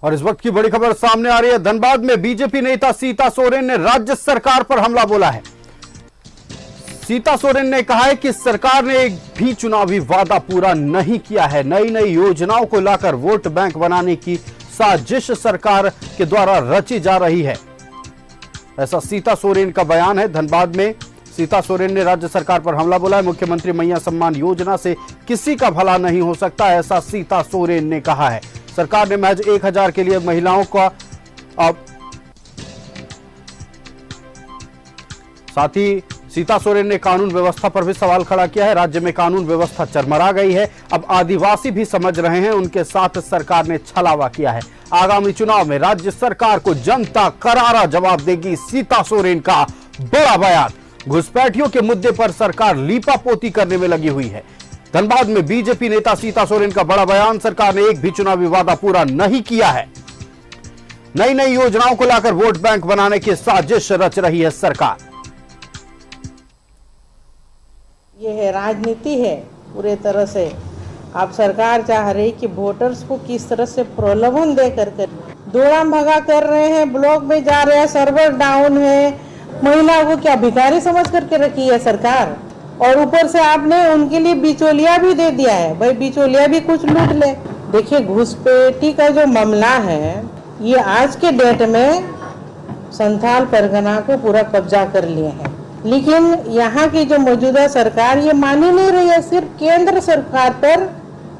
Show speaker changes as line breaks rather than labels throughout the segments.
और इस वक्त की बड़ी खबर सामने आ रही है। धनबाद में बीजेपी नेता सीता सोरेन ने राज्य सरकार पर हमला बोला है। सीता सोरेन ने कहा है कि सरकार ने एक भी चुनावी वादा पूरा नहीं किया है। नई नई योजनाओं को लाकर वोट बैंक बनाने की साजिश सरकार के द्वारा रची जा रही है। ऐसा सीता सोरेन का बयान है। धनबाद में सीता सोरेन ने राज्य सरकार पर हमला बोला है। मुख्यमंत्री मैया सम्मान योजना से किसी का भला नहीं हो सकता, ऐसा सीता सोरेन ने कहा है। सरकार ने महज 1000 के लिए महिलाओं का साथ ही सीता सोरेन ने कानून व्यवस्था पर भी सवाल खड़ा किया है। राज्य में कानून व्यवस्था चरमरा गई है। अब आदिवासी भी समझ रहे हैं उनके साथ सरकार ने छलावा किया है। आगामी चुनाव में राज्य सरकार को जनता करारा जवाब देगी। सीता सोरेन का बड़ा बयान। घुसपैठियों के मुद्दे पर सरकार लीपापोती करने में लगी हुई है। धनबाद में बीजेपी नेता सीता सोरेन का बड़ा बयान। सरकार ने एक भी चुनावी वादा पूरा नहीं किया है। नई नई योजनाओं को लाकर वोट बैंक बनाने की साजिश रच रही है सरकार।
ये है राजनीति है पूरे तरह से। अब सरकार चाह रही कि वोटर्स को किस तरह से प्रलोभन दे करके दौड़ाम भगा कर रहे हैं, ब्लॉक में जा रहे हैं, सर्वर डाउन है। महिलाओं को क्या भिखारी समझ करके रखी है सरकार। और ऊपर से आपने उनके लिए बिचौलिया भी दे दिया है। भाई बिचौलिया भी कुछ लूट ले। देखिए घुसपैठी का जो मामला है ये आज के डेट में संथाल परगना को पूरा कब्जा कर लिए हैं। लेकिन यहाँ की जो मौजूदा सरकार ये मान ही नहीं रही है। सिर्फ केंद्र सरकार पर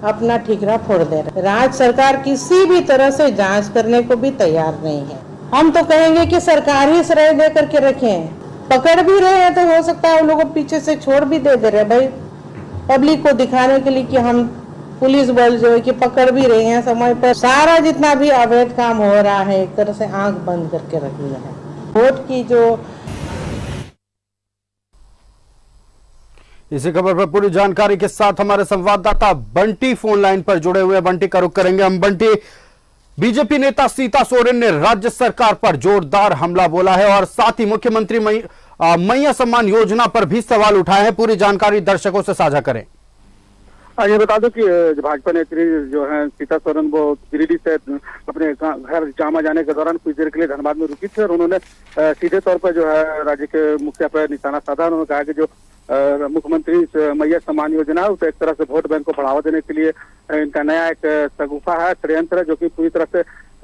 अपना ठिकरा फोड़ दे रहे। राज्य सरकार किसी भी तरह से जांच करने को भी तैयार नहीं है। हम तो कहेंगे कि सरकार ही श्रेय दे करके रखें। पकड़ भी रहे हैं तो हो सकता है उन लोगों को पीछे से छोड़ भी दे रहे भाई, पब्लिक को दिखाने के लिए कि हम पुलिस बल जो है कि पकड़ भी रहे हैं समय पर। सारा जितना भी अवैध काम हो रहा है एक तरह से आंख बंद करके रख लिया है। वोट की जो
इसी खबर पर पूरी जानकारी के साथ हमारे संवाददाता बंटी फोन लाइन पर जुड़े हुए हैं। बंटी का रुख करेंगे हम। बंटी, बीजेपी नेता सीता सोरेन ने राज्य सरकार पर जोरदार हमला बोला है और साथ ही मुख्यमंत्री मैया सम्मान योजना पर भी सवाल उठाए हैं। पूरी जानकारी दर्शकों से साझा करें।
ये बता दो कि भाजपा नेत्री जो है सीता सोरेन वो गिरिडीह से अपने घर जामा जाने के दौरान कुछ देर के लिए धनबाद में रुकी थी और उन्होंने सीधे तौर पर जो है राज्य के मुखिया पर निशाना साधा। उन्होंने कहा कि जो मुख्यमंत्री मैया सम्मान योजना उसे एक तरह से वोट बैंक को बढ़ावा देने के लिए इनका नया एक शगुफा है, षड्यंत्र है, जो कि पूरी तरह से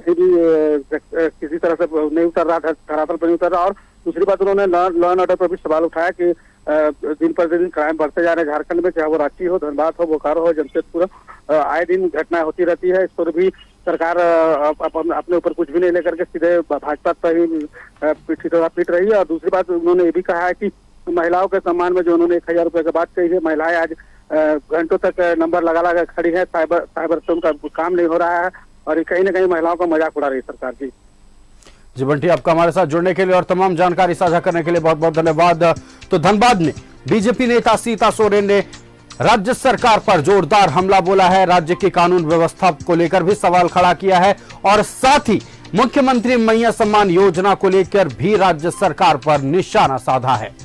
किसी तरह से नहीं उतर रहा, धरातल पर नहीं उतर रहा। और दूसरी बात उन्होंने लॉ एंड ऑर्डर पर भी सवाल उठाया कि दिन पर दिन क्राइम बढ़ते जा रहे हैं झारखंड में, चाहे वो रांची हो, धनबाद हो, बोकारो हो, जमशेदपुर, आए दिन घटनाएं होती रहती है। इस पर भी सरकार अपने ऊपर कुछ भी नहीं लेकर के सीधे भाजपा पर ही पीट रही है। और दूसरी बात उन्होंने ये भी कहा है कि महिलाओं के सम्मान में जो उन्होंने 1000 रुपए की बात कही है, महिलाएं आज घंटों तक नंबर लगा खड़ी है। साइबर से उनका काम नहीं हो रहा है और कहीं ना कहीं महिलाओं का मजाक उड़ा रही है सरकार की।
जी बंटी, आपका हमारे साथ जुड़ने के लिए और तमाम जानकारी साझा करने के लिए बहुत बहुत धन्यवाद। तो धनबाद में बीजेपी नेता सीता सोरेन ने राज्य सरकार पर जोरदार हमला बोला है। राज्य की कानून व्यवस्था को लेकर भी सवाल खड़ा किया है और साथ ही मुख्यमंत्री मैया सम्मान योजना को लेकर भी राज्य सरकार पर निशाना साधा है।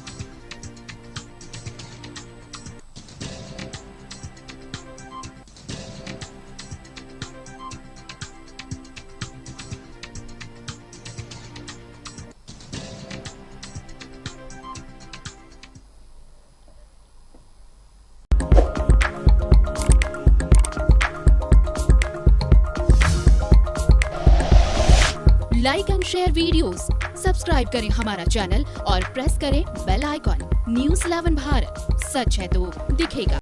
Like and share videos, subscribe करें हमारा चैनल और प्रेस करें बेल आइकॉन। न्यूज़ 11 भारत, सच है तो दिखेगा।